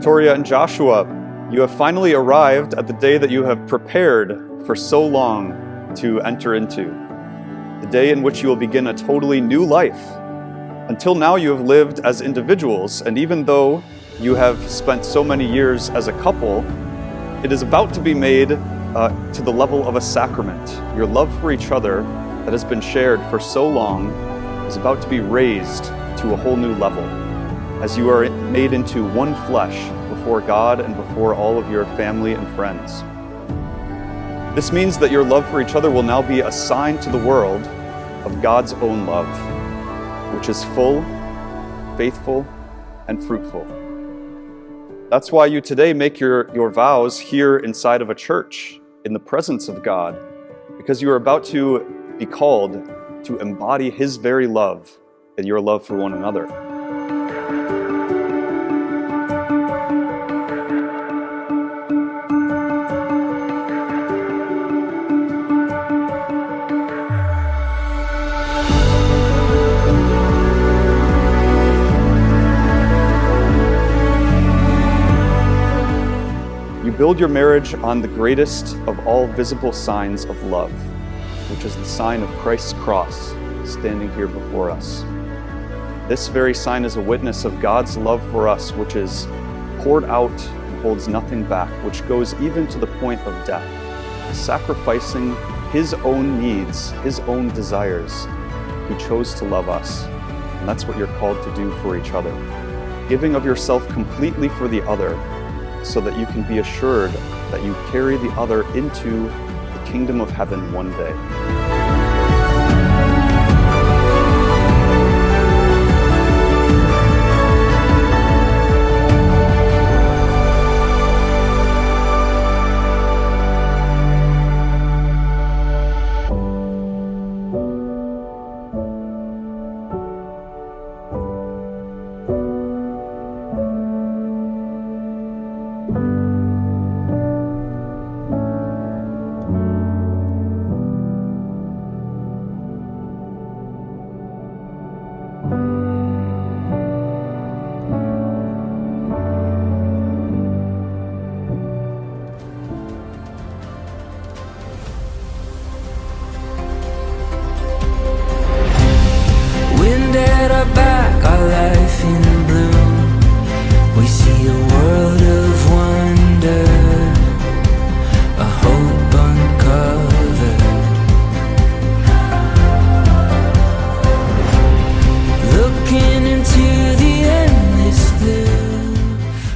Victoria and Joshua, you have finally arrived at the day that you have prepared for so long to enter into. The day in which you will begin a totally new life. Until now, you have lived as individuals, and even though you have spent so many years as a couple, it is about to be made to the level of a sacrament. Your love for each other that has been shared for so long is about to be raised to a whole new level, as you are made into one flesh before God and before all of your family and friends. This means that your love for each other will now be a sign to the world of God's own love, which is full, faithful, and fruitful. That's why you today make your vows here inside of a church, in the presence of God, because you are about to be called to embody His very love in your love for one another. Build your marriage on the greatest of all visible signs of love, which is the sign of Christ's cross standing here before us. This very sign is a witness of God's love for us, which is poured out and holds nothing back, which goes even to the point of death, sacrificing His own needs, His own desires. He chose to love us, and that's what you're called to do for each other. Giving of yourself completely for the other, so that you can be assured that you carry the other into the kingdom of heaven one day.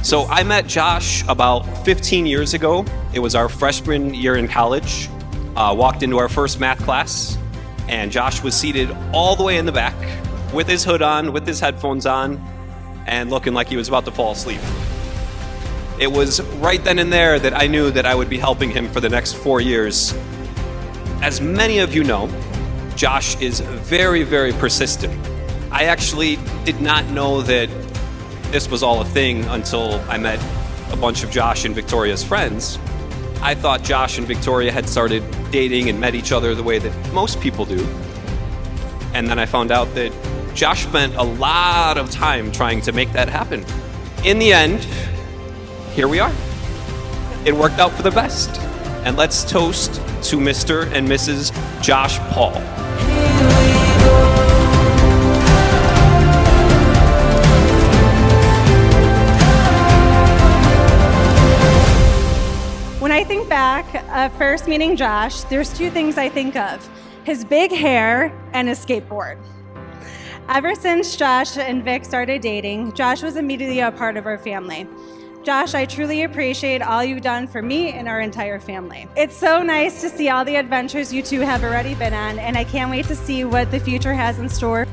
So I met Josh about 15 years ago. It was our freshman year in college. Walked into our first math class, and Josh was seated all the way in the back with his hood on, with his headphones on, and looking like he was about to fall asleep. It was right then and there that I knew that I would be helping him for the next 4 years. As many of you know, Josh is very, very persistent. I actually did not know that this was all a thing until I met a bunch of Josh and Victoria's friends. I thought Josh and Victoria had started dating and met each other the way that most people do. And then I found out that Josh spent a lot of time trying to make that happen. In the end, here we are. It worked out for the best. And let's toast to Mr. and Mrs. Josh Paul. When I think back of first meeting Josh, there's two things I think of: his big hair and his skateboard. Ever since Josh and Vic started dating, Josh was immediately a part of our family. Josh, I truly appreciate all you've done for me and our entire family. It's so nice to see all the adventures you two have already been on, and I can't wait to see what the future has in store.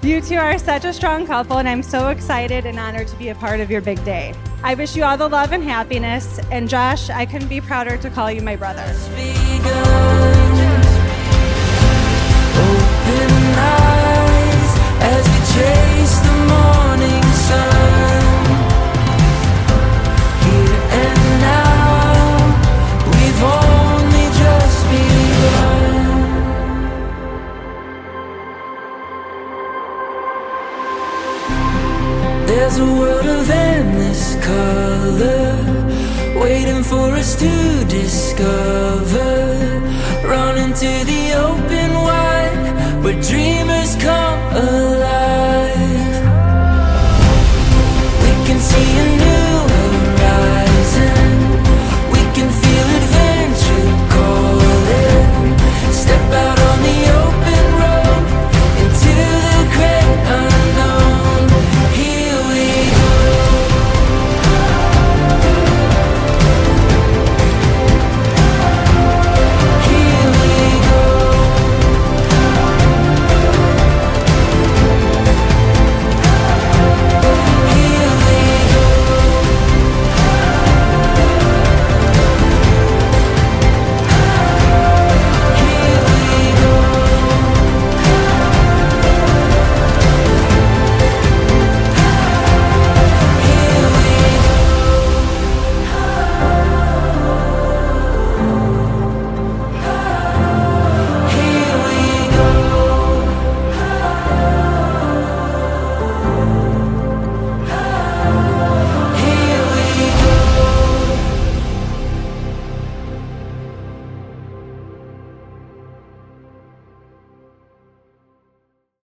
You two are such a strong couple, and I'm so excited and honored to be a part of your big day. I wish you all the love and happiness, and Josh, I couldn't be prouder to call you my brother. Open eyes as we chase the morning sun. Here and now, we've only just begun. There's a world of endless color for us to discover. Run into the open wide, where dreamers come alive.